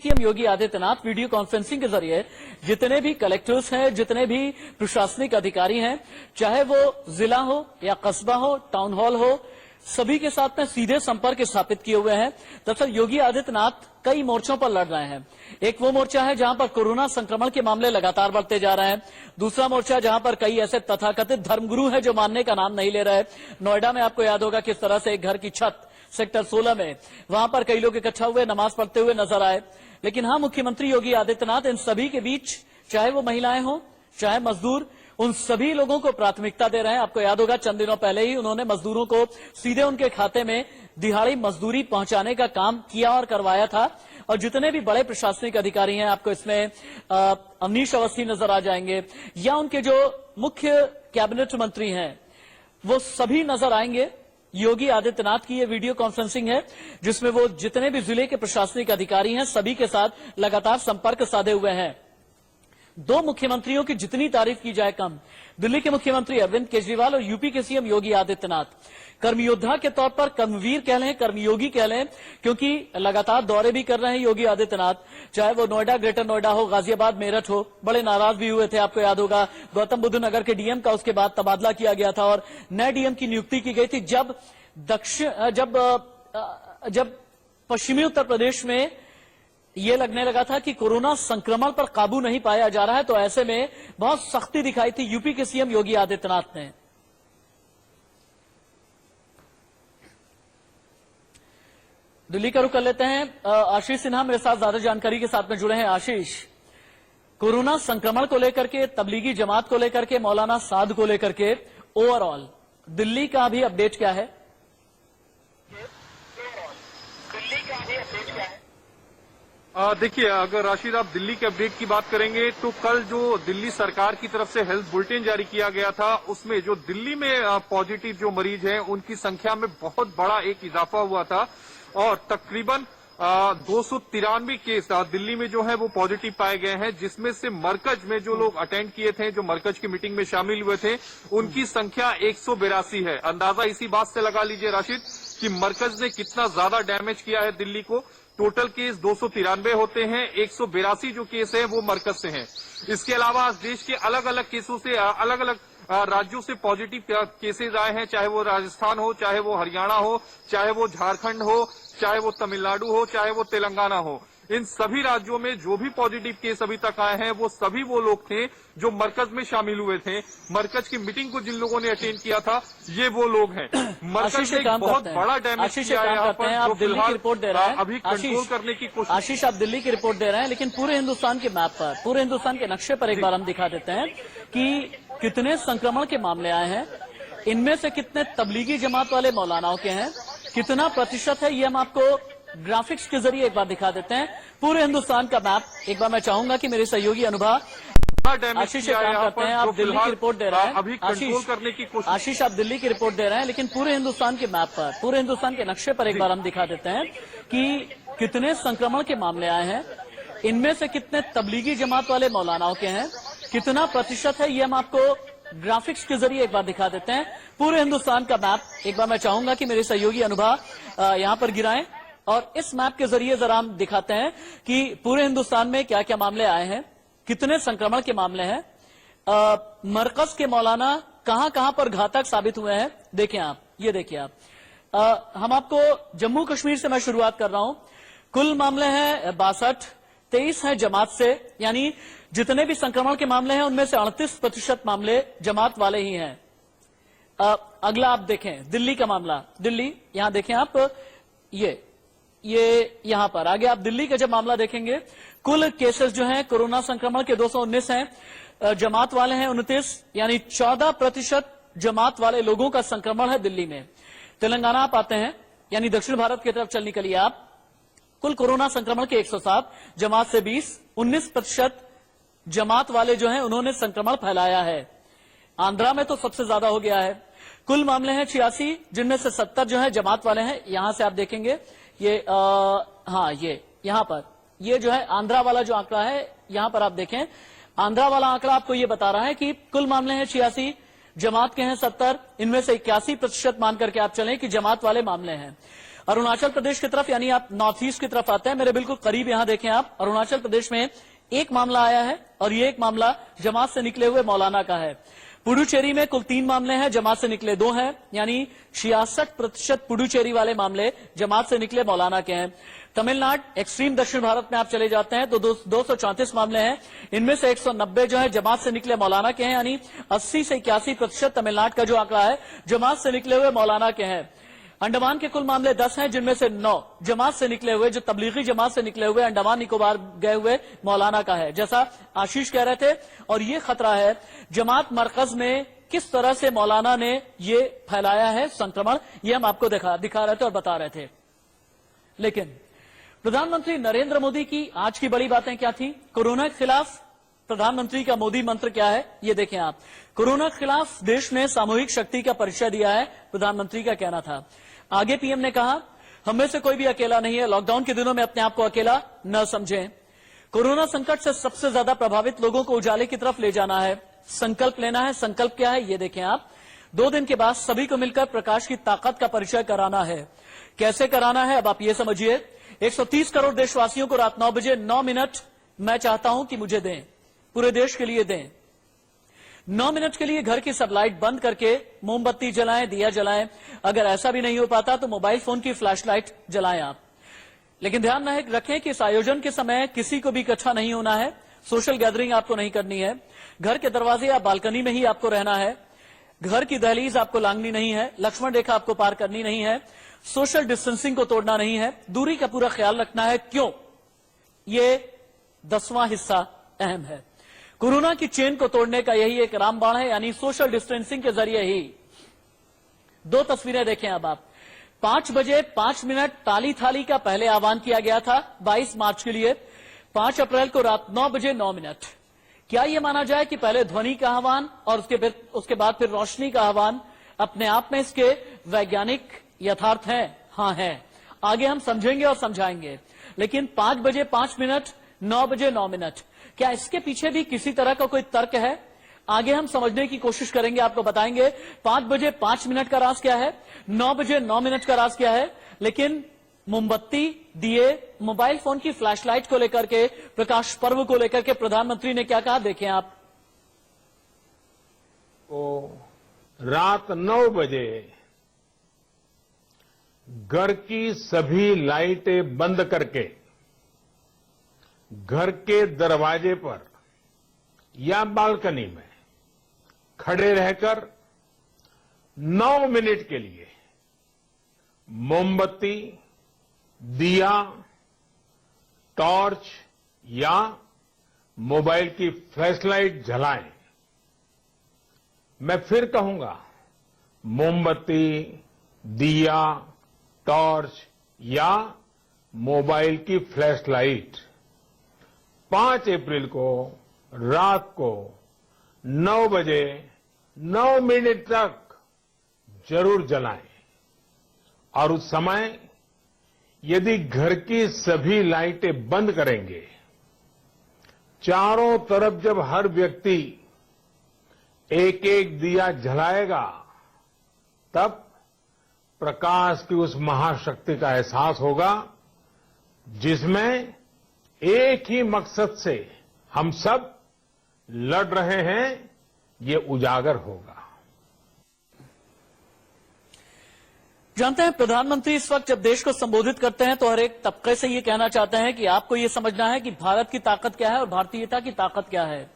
CM Yogi Adityanath video conferencing के जरिए जितने भी कलेक्टर्स हैं, जितने भी प्रशासनिक अधिकारी हैं, चाहे वो जिला हो या कस्बा हो, टाउन हॉल हो, सभी के साथ में सीधे संपर्क स्थापित किए हुए हैं। दरअसल योगी आदित्यनाथ कई मोर्चों पर लड़ रहे हैं। एक वो मोर्चा है जहां पर कोरोना संक्रमण के मामले लगातार बढ़ते जा रहे हैं। दूसरा मोर्चा जहां पर कई ऐसे तथाकथित धर्मगुरु हैं जो मानने का नाम नहीं ले रहे। नोएडा में आपको याद होगा किस तरह से एक घर की छत सेक्टर 16 में वहां पर कई लोग इकट्ठा हुए, नमाज पढ़ते हुए नजर आए। लेकिन हाँ, मुख्यमंत्री योगी आदित्यनाथ इन सभी के बीच, चाहे वो महिलाएं हों, चाहे मजदूर, उन सभी लोगों को प्राथमिकता दे रहे हैं। आपको याद होगा चंद दिनों पहले ही उन्होंने मजदूरों को सीधे उनके खाते में दिहाड़ी मजदूरी पहुंचाने का काम किया और करवाया था। और जितने भी बड़े प्रशासनिक अधिकारी हैं, आपको इसमें अवनीश अवस्थी नजर आ जाएंगे, या उनके जो मुख्य कैबिनेट मंत्री हैं वो सभी नजर आएंगे। योगी आदित्यनाथ की ये वीडियो कॉन्फ्रेंसिंग है जिसमें वो जितने भी जिले के प्रशासनिक अधिकारी हैं सभी के साथ लगातार संपर्क साधे हुए हैं। दो मुख्यमंत्रियों की जितनी तारीफ की जाए कम। दिल्ली के मुख्यमंत्री अरविंद केजरीवाल और यूपी के सीएम योगी आदित्यनाथ कर्मयोद्धा के तौर पर कर्मवीर कह लें, कर्मयोगी कह लें, क्योंकि लगातार दौरे भी कर रहे हैं योगी आदित्यनाथ। चाहे वो नोएडा, ग्रेटर नोएडा हो, गाजियाबाद, मेरठ हो, बड़े नाराज भी हुए थे। आपको याद होगा गौतम बुद्ध नगर के डीएम का उसके बाद तबादला किया गया था और नए डीएम की नियुक्ति की गई थी। जब पश्चिमी उत्तर प्रदेश में ये लगने लगा था कि कोरोना संक्रमण पर काबू नहीं पाया जा रहा है, तो ऐसे में बहुत सख्ती दिखाई थी यूपी के सीएम योगी आदित्यनाथ ने। दिल्ली का रुख कर लेते हैं। आशीष सिन्हा मेरे साथ ज्यादा जानकारी के साथ में जुड़े हैं। आशीष, कोरोना संक्रमण को लेकर के, तबलीगी जमात को लेकर के, मौलाना साद को लेकर के ओवरऑल दिल्ली का अभी अपडेट क्या है? देखिए, अगर राशिद आप दिल्ली के अपडेट की बात करेंगे तो कल जो दिल्ली सरकार की तरफ से हेल्थ बुलेटिन जारी किया गया था उसमें जो दिल्ली में पॉजिटिव जो मरीज हैं उनकी संख्या में बहुत बड़ा एक इजाफा हुआ था और तकरीबन 293 केस दिल्ली में जो है वो पॉजिटिव पाए गए हैं, जिसमें से मरकज में जो लोग अटेंड किए थे, जो मरकज की मीटिंग में शामिल हुए थे, उनकी संख्या 182 है। अंदाजा इसी बात से लगा लीजिए राशिद कि मरकज ने कितना ज्यादा डैमेज किया है दिल्ली को। टोटल केस 293 होते हैं, 182 जो केस है वो मरकज से हैं। इसके अलावा देश के अलग अलग केसों से, अलग अलग राज्यों से पॉजिटिव केसेज आए हैं, चाहे वो राजस्थान हो, चाहे वो हरियाणा हो, चाहे वो झारखंड हो, चाहे वो तमिलनाडु हो, चाहे वो तेलंगाना हो। इन सभी राज्यों में जो भी पॉजिटिव केस अभी तक आए हैं वो सभी वो लोग थे जो मरकज में शामिल हुए थे। मरकज की मीटिंग को जिन लोगों ने अटेंड किया था ये वो लोग हैं। मरकज ने बहुत बड़ा डैमेज किया है यहाँ पर, जो फिलहाल रिपोर्ट दे रहे हैं अभी कंट्रोल करने की कोशिश। आशीष, आप दिल्ली की रिपोर्ट दे रहे हैं, लेकिन पूरे हिंदुस्तान के मैप पर, पूरे हिंदुस्तान के नक्शे पर एक बार हम दिखा देते हैं कि कितने संक्रमण के मामले आए हैं, इनमें से कितने तबलीगी जमात वाले मौलानाओं के हैं, कितना प्रतिशत है, ये हम आपको ग्राफिक्स के जरिए एक बार दिखा देते हैं। पूरे हिंदुस्तान का मैप एक बार मैं चाहूंगा कि मेरे सहयोगी अनुभव आशीष काम करते हैं। आप दिल्ली की रिपोर्ट दे रहे हैं, अभी कंट्रोल करने की कोशिश। आशीष, आप दिल्ली की रिपोर्ट दे रहे हैं, लेकिन पूरे हिंदुस्तान के मैप पर, पूरे हिंदुस्तान के नक्शे पर एक बार हम दिखा देते हैं कि कितने संक्रमण के मामले आए हैं, इनमें से कितने तबलीगी जमात वाले मौलानाओं के हैं, कितना प्रतिशत है, ये हम आपको ग्राफिक्स के जरिए एक बार दिखा देते हैं। पूरे हिंदुस्तान का मैप एक बार मैं चाहूंगा कि मेरे सहयोगी अनुभव यहां पर गिराएं और इस मैप के जरिए जरा हम दिखाते हैं कि पूरे हिंदुस्तान में क्या क्या मामले आए हैं, कितने संक्रमण के मामले हैं, मरकज के मौलाना कहां कहां पर घातक साबित हुए हैं। देखें आप, ये देखिए आप, हम आपको जम्मू कश्मीर से मैं शुरुआत कर रहा हूं। कुल मामले हैं 62, 23 हैं जमात से, यानी जितने भी संक्रमण के मामले हैं उनमें से 38% मामले जमात वाले ही हैं। अगला आप देखें दिल्ली का मामला, दिल्ली यहां देखें आप, ये यहां पर आगे आप दिल्ली का जब मामला देखेंगे, कुल केसेस जो हैं कोरोना संक्रमण के 219 हैं, जमात वाले हैं 29, यानी 14% जमात वाले लोगों का संक्रमण है दिल्ली में। तेलंगाना आप आते हैं, यानी दक्षिण भारत की तरफ चल निकलिए आप, कुल कोरोना संक्रमण के 107, जमात से 20, 19% जमात वाले जो हैं उन्होंने संक्रमण फैलाया है। आंध्रा में तो सबसे ज्यादा हो गया है, कुल मामले हैं 86, जिनमें से 70 जो है जमात वाले हैं। यहां से आप देखेंगे ये हाँ, ये यहां पर ये जो है आंध्रा वाला जो आंकड़ा है, यहां पर आप देखें आंध्रा वाला आंकड़ा आपको ये बता रहा है कि कुल मामले हैं 86, जमात के हैं 70, इनमें से 81% मान करके आप चलें कि जमात वाले मामले हैं। अरुणाचल प्रदेश की तरफ, यानी आप नॉर्थ ईस्ट की तरफ आते हैं, मेरे बिल्कुल करीब यहां देखें आप, अरुणाचल प्रदेश में एक मामला आया है और ये एक मामला जमात से निकले हुए मौलाना का है। पुडुचेरी में कुल 3 मामले हैं, जमात से निकले 2 हैं, यानी 66% पुडुचेरी वाले मामले जमात से निकले मौलाना के हैं। तमिलनाडु, एक्सट्रीम दक्षिण भारत में आप चले जाते हैं तो 234 मामले हैं, इनमें से 190 जो है जमात से निकले मौलाना के हैं, यानी 80 से 81% तमिलनाडु का जो आंकड़ा है जमात से निकले हुए मौलाना के हैं। अंडमान के कुल मामले 10 हैं, जिनमें से 9 जमात से निकले हुए, जो तबलीगी जमात से निकले हुए अंडमान निकोबार गए हुए मौलाना का है, जैसा आशीष कह रहे थे। और ये खतरा है जमात मरकज में किस तरह से मौलाना ने ये फैलाया है संक्रमण, ये हम आपको दिखा रहे थे और बता रहे थे। लेकिन प्रधानमंत्री नरेंद्र मोदी की आज की बड़ी बातें क्या थी? कोरोना के खिलाफ प्रधानमंत्री का मोदी मंत्र क्या है, ये देखें आप। कोरोना के खिलाफ देश ने सामूहिक शक्ति का परिचय दिया है, प्रधानमंत्री का कहना था। आगे पीएम ने कहा, हम में से कोई भी अकेला नहीं है, लॉकडाउन के दिनों में अपने आप को अकेला न समझें। कोरोना संकट से सबसे ज्यादा प्रभावित लोगों को उजाले की तरफ ले जाना है, संकल्प लेना है। संकल्प क्या है, ये देखें आप। 2 दिन के बाद सभी को मिलकर प्रकाश की ताकत का परिचय कराना है। कैसे कराना है, अब आप ये समझिए। 130 करोड़ देशवासियों को रात 9 बजे 9 मिनट मैं चाहता हूं कि मुझे दें, पूरे देश के लिए दें। 9 मिनट के लिए घर की सब लाइट बंद करके मोमबत्ती जलाएं, दिया जलाएं। अगर ऐसा भी नहीं हो पाता तो मोबाइल फोन की फ्लैशलाइट जलाएं आप। लेकिन ध्यान रखें कि इस आयोजन के समय किसी को भी इकट्ठा नहीं होना है, सोशल गैदरिंग आपको नहीं करनी है, घर के दरवाजे या बालकनी में ही आपको रहना है, घर की दहलीज आपको लांघनी नहीं है, लक्ष्मण रेखा आपको पार करनी नहीं है, सोशल डिस्टेंसिंग को तोड़ना नहीं है, दूरी का पूरा ख्याल रखना है। क्यों? ये 10वां हिस्सा अहम है। कोरोना की चेन को तोड़ने का यही एक रामबाण है, यानी सोशल डिस्टेंसिंग के जरिए ही। 2 तस्वीरें देखें अब आप। 5 बजे 5 मिनट ताली थाली का पहले आह्वान किया गया था 22 मार्च के लिए, 5 अप्रैल को रात 9 बजे 9 मिनट। क्या यह माना जाए कि पहले ध्वनि का आह्वान और उसके बाद फिर रोशनी का आह्वान अपने आप में इसके वैज्ञानिक यथार्थ है? हां है। आगे हम समझेंगे और समझाएंगे। लेकिन 5 बजे 5 मिनट, 9 बजे 9 मिनट, क्या इसके पीछे भी किसी तरह का कोई तर्क है? आगे हम समझने की कोशिश करेंगे, आपको बताएंगे 5 बजे 5 मिनट का राज क्या है, 9 बजे 9 मिनट का राज क्या है। लेकिन मोमबत्ती, दिए, मोबाइल फोन की फ्लैशलाइट को लेकर के, प्रकाश पर्व को लेकर के प्रधानमंत्री ने क्या कहा, देखें आप। रात 9 बजे घर की सभी लाइटें बंद करके घर के दरवाजे पर या बालकनी में खड़े रहकर 9 मिनट के लिए मोमबत्ती, दिया, टॉर्च या मोबाइल की फ्लैशलाइट जलाएं। मैं फिर कहूंगा, मोमबत्ती, दिया, टॉर्च या मोबाइल की फ्लैशलाइट 5 अप्रैल को रात को 9 बजे 9 मिनट तक जरूर जलाएं। और उस समय यदि घर की सभी लाइटें बंद करेंगे, चारों तरफ जब हर व्यक्ति एक एक दिया जलाएगा, तब प्रकाश की उस महाशक्ति का एहसास होगा जिसमें एक ही मकसद से हम सब लड़ रहे हैं, ये उजागर होगा। जानते हैं, प्रधानमंत्री इस वक्त जब देश को संबोधित करते हैं तो हर एक तबके से ये कहना चाहते हैं कि आपको ये समझना है कि भारत की ताकत क्या है और भारतीयता की ताकत क्या है।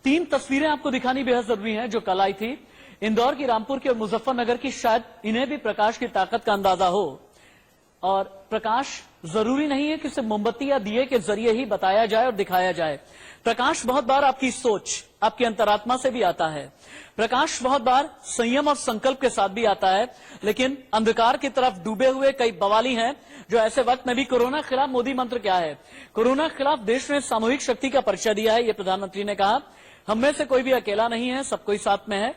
3 तस्वीरें आपको दिखानी बेहद जरूरी हैं जो कल आई थी, इंदौर की, रामपुर की और मुजफ्फरनगर की। शायद इन्हें भी प्रकाश की ताकत का अंदाजा हो। और प्रकाश जरूरी नहीं है कि सिर्फ मोमबत्ती या दिए के जरिए ही बताया जाए और दिखाया जाए। प्रकाश बहुत बार आपकी सोच, आपकी अंतरात्मा से भी आता है। प्रकाश बहुत बार संयम और संकल्प के साथ भी आता है। लेकिन अंधकार की तरफ डूबे हुए कई बवाली हैं जो ऐसे वक्त में भी। कोरोना के खिलाफ मोदी मंत्र क्या है? कोरोना के खिलाफ देश ने सामूहिक शक्ति का परिचय दिया है, ये प्रधानमंत्री ने कहा। हम में से कोई भी अकेला नहीं है, सब कोई साथ में है।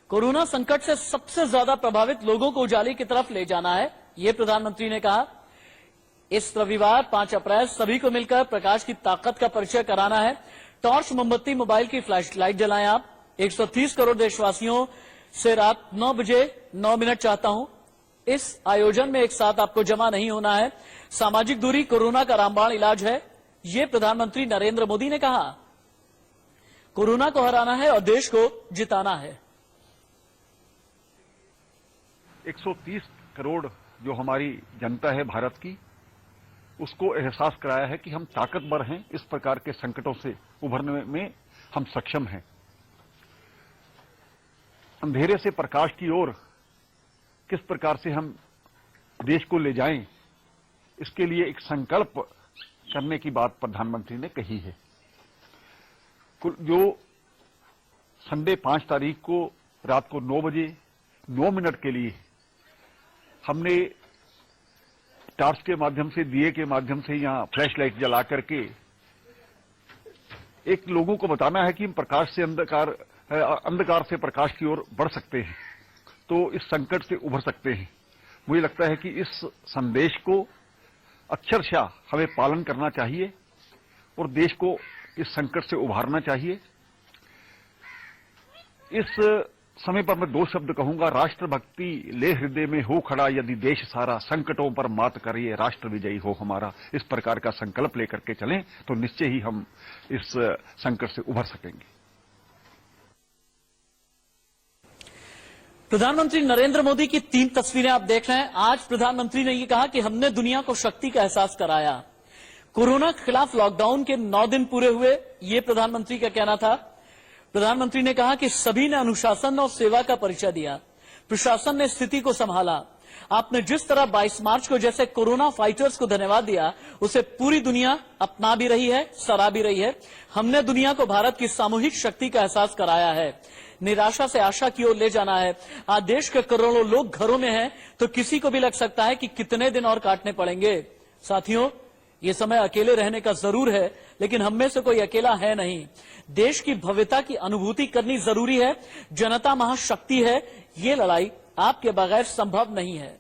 कोरोना संकट से सबसे ज्यादा प्रभावित लोगों को उजाले की तरफ ले जाना है, ये प्रधानमंत्री ने कहा। इस रविवार 5 अप्रैल सभी को मिलकर प्रकाश की ताकत का परिचय कराना है। टॉर्च, मोमबत्ती, मोबाइल की फ्लैशलाइट जलाएं आप। 130 करोड़ देशवासियों से रात 9 बजे 9 मिनट चाहता हूं। इस आयोजन में एक साथ आपको जमा नहीं होना है। सामाजिक दूरी कोरोना का रामबाण इलाज है, ये प्रधानमंत्री नरेंद्र मोदी ने कहा। कोरोना को हराना है और देश को जिताना है। 130 करोड़ जो हमारी जनता है भारत की, उसको एहसास कराया है कि हम ताकतवर हैं, इस प्रकार के संकटों से उभरने में हम सक्षम हैं। अंधेरे से प्रकाश की ओर किस प्रकार से हम देश को ले जाएं, इसके लिए एक संकल्प करने की बात प्रधानमंत्री ने कही है। जो संडे 5 तारीख को रात को 9 बजे 9 मिनट के लिए हमने टार्च के माध्यम से, दिए के माध्यम से, यहां फ्लैश लाइट जला करके एक लोगों को बताना है कि हम प्रकाश से अंधकार से प्रकाश की ओर बढ़ सकते हैं, तो इस संकट से उभर सकते हैं। मुझे लगता है कि इस संदेश को अक्षरशः हमें पालन करना चाहिए और देश को इस संकट से उभारना चाहिए। इस समय पर मैं 2 शब्द कहूंगा, राष्ट्रभक्ति ले हृदय में हो खड़ा यदि देश सारा, संकटों पर मात करिए राष्ट्र विजयी हो हमारा। इस प्रकार का संकल्प लेकर के चलें तो निश्चय ही हम इस संकट से उभर सकेंगे। प्रधानमंत्री नरेंद्र मोदी की 3 तस्वीरें आप देख रहे हैं। आज प्रधानमंत्री ने यह कहा कि हमने दुनिया को शक्ति का एहसास कराया। कोरोना के खिलाफ लॉकडाउन के 9 दिन पूरे हुए, ये प्रधानमंत्री का कहना था। प्रधानमंत्री ने कहा कि सभी ने अनुशासन और सेवा का परिचय दिया। प्रशासन ने स्थिति को संभाला। आपने जिस तरह 22 मार्च को जैसे कोरोना फाइटर्स को धन्यवाद दिया, उसे पूरी दुनिया अपना भी रही है, सराह भी रही है। हमने दुनिया को भारत की सामूहिक शक्ति का एहसास कराया है। निराशा से आशा की ओर ले जाना है। आज देश के करोड़ों लोग घरों में हैं, तो किसी को भी लग सकता है कि कितने दिन और काटने पड़ेंगे। साथियों, ये समय अकेले रहने का जरूर है, लेकिन हम में से कोई अकेला है नहीं। देश की भव्यता की अनुभूति करनी जरूरी है। जनता महाशक्ति है, ये लड़ाई आपके बगैर संभव नहीं है।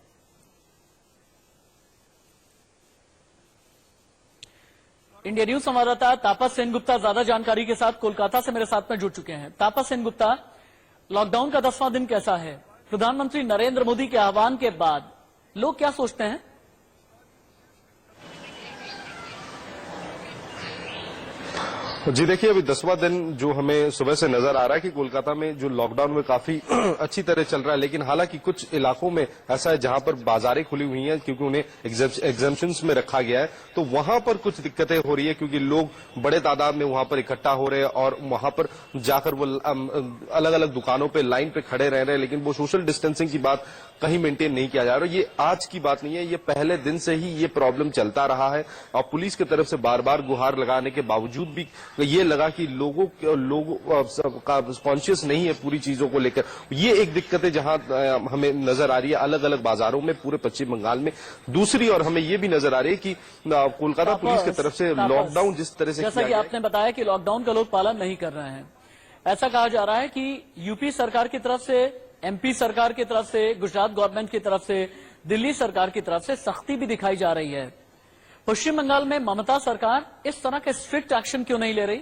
इंडिया न्यूज संवाददाता तापस सेनगुप्ता ज्यादा जानकारी के साथ कोलकाता से मेरे साथ में जुड़ चुके हैं। तापस सेनगुप्ता, लॉकडाउन का 10वां दिन कैसा है? प्रधानमंत्री नरेंद्र मोदी के आह्वान के बाद लोग क्या सोचते हैं? जी देखिए, अभी 10वां दिन जो हमें सुबह से नजर आ रहा है कि कोलकाता में जो लॉकडाउन में काफी अच्छी तरह चल रहा है, लेकिन हालांकि कुछ इलाकों में ऐसा है जहां पर बाजारें खुली हुई हैं क्योंकि उन्हें एग्जेम्पशंस में रखा गया है, तो वहां पर कुछ दिक्कतें हो रही है क्योंकि लोग बड़े तादाद में वहां पर इकट्ठा हो रहे हैं और वहां पर जाकर वो अलग अलग दुकानों पर लाइन पे खड़े रह रहे हैं, लेकिन वो सोशल डिस्टेंसिंग की बात कहीं मेंटेन नहीं किया जा रहा। ये आज की बात नहीं है, ये पहले दिन से ही ये प्रॉब्लम चलता रहा है और पुलिस की तरफ से बार बार गुहार लगाने के बावजूद भी ये लगा कि लोगों का कॉन्शियस नहीं है पूरी चीजों को लेकर। ये एक दिक्कत है जहां हमें नजर आ रही है अलग अलग बाजारों में पूरे पश्चिम बंगाल में। दूसरी और हमें ये भी नजर आ रही है कि कोलकाता पुलिस की तरफ से लॉकडाउन जिस तरह से जैसा कि आपने बताया कि लॉकडाउन का लोग पालन नहीं कर रहे हैं, ऐसा कहा जा रहा है कि यूपी सरकार की तरफ से, एमपी सरकार की तरफ से, गुजरात गवर्नमेंट की तरफ से, दिल्ली सरकार की तरफ से सख्ती भी दिखाई जा रही है। पश्चिम बंगाल में ममता सरकार इस तरह के स्ट्रिक्ट एक्शन क्यों नहीं ले रही?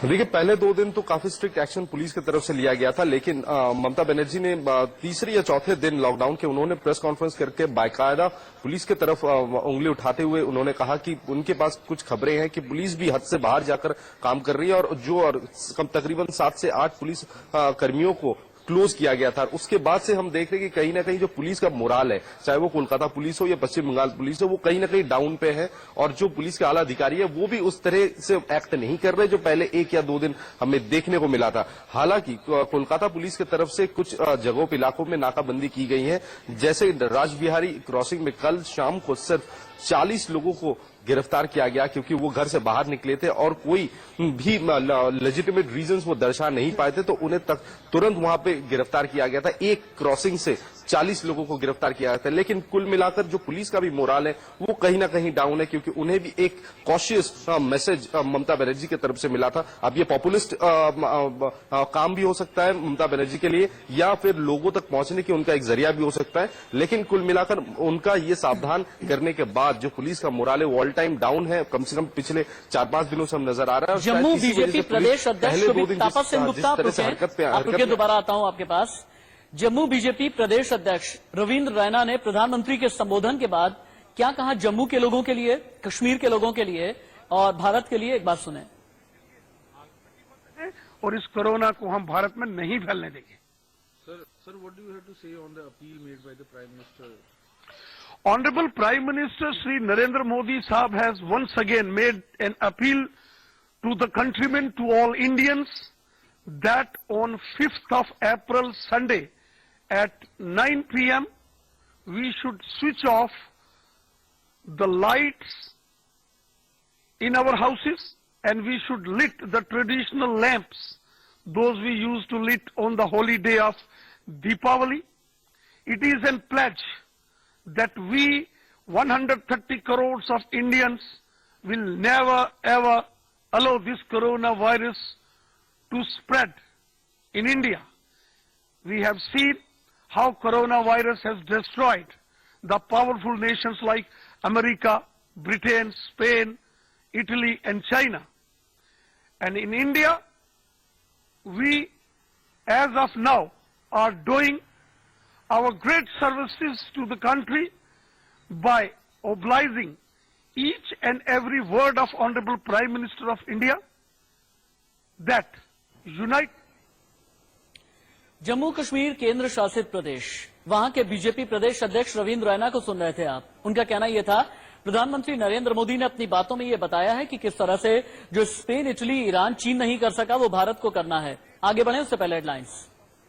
देखिए, पहले 2 दिन तो काफी स्ट्रिक्ट एक्शन पुलिस की तरफ से लिया गया था, लेकिन ममता बनर्जी ने तीसरे या चौथे दिन लॉकडाउन के उन्होंने प्रेस कॉन्फ्रेंस करके बाकायदा पुलिस की तरफ उंगली उठाते हुए उन्होंने कहा कि उनके पास कुछ खबरें हैं कि पुलिस भी हद से बाहर जाकर काम कर रही है और जो तकरीबन 7 से 8 पुलिस कर्मियों को क्लोज किया गया था। उसके बाद से हम देख रहे हैं कि कहीं ना कहीं जो पुलिस का मोराल है, चाहे वो कोलकाता पुलिस हो या पश्चिम बंगाल पुलिस हो, वो कहीं ना कहीं डाउन पे है और जो पुलिस के आला अधिकारी है वो भी उस तरह से एक्ट नहीं कर रहे जो पहले 1 या 2 दिन हमें देखने को मिला था। हालांकि कोलकाता पुलिस की तरफ से कुछ जगहों पर इलाकों में नाकाबंदी की गई है, जैसे राजबिहारी क्रॉसिंग में कल शाम को सिर्फ 40 लोगों को गिरफ्तार किया गया क्योंकि वो घर से बाहर निकले थे और कोई भी लेजिटिमेट रीजंस वो दर्शा नहीं पाए थे, तो उन्हें तुरंत वहां पे गिरफ्तार किया गया था। एक क्रॉसिंग से 40 लोगों को गिरफ्तार किया गया था। लेकिन कुल मिलाकर जो पुलिस का भी मोराल है वो कहीं ना कहीं डाउन है, क्योंकि उन्हें भी एक कॉशियस मैसेज ममता बनर्जी की तरफ से मिला था। अब ये पॉपुलिस्ट काम भी हो सकता है ममता बनर्जी के लिए, या फिर लोगों तक पहुंचने की उनका एक जरिया भी हो सकता है। लेकिन कुल मिलाकर उनका ये सावधान करने के बाद जो पुलिस का मोराल है वो ऑल टाइम डाउन है, कम से कम पिछले 4-5 दिनों से हम नजर आ रहा है। जम्मू बीजेपी प्रदेश अध्यक्ष तापस सिंह गुप्ता आप रुके, दोबारा आता हूं आपके पास। जम्मू बीजेपी प्रदेश अध्यक्ष रविंद्र रैना ने प्रधानमंत्री के संबोधन के बाद क्या कहा जम्मू के लोगों के लिए, कश्मीर के लोगों के लिए और भारत के लिए, एक बात सुने। और इस कोरोना को हम भारत में नहीं फैलने देंगे। Sir, what do you have to say on the appeal made by the Prime Minister? Honorable Prime Minister Shri Narendra Modi Sahab has once again made an appeal to the countrymen, to all Indians, that on 5th of April, Sunday, at 9 p.m, we should switch off the lights in our houses and we should lit the traditional lamps, those we used to lit on the holy day of Deepavali. It is a pledge that we 130 crores of Indians will never ever allow this coronavirus to spread in India. We have seen how coronavirus has destroyed the powerful nations like America, Britain, Spain, Italy and China. And in India, we as of now are doing our great services to the country by obliging each and every word of Honorable Prime Minister of India that unite. Jammu Kashmir केंद्र शासित प्रदेश, वहां के BJP प्रदेश अध्यक्ष रविंद्र रैना को सुन रहे थे आप। उनका कहना यह था, प्रधानमंत्री नरेंद्र मोदी ने अपनी बातों में यह बताया है कि किस तरह से जो स्पेन, इटली, ईरान, चीन नहीं कर सका वो भारत को करना है। आगे बढ़े उससे पहले हेडलाइंस।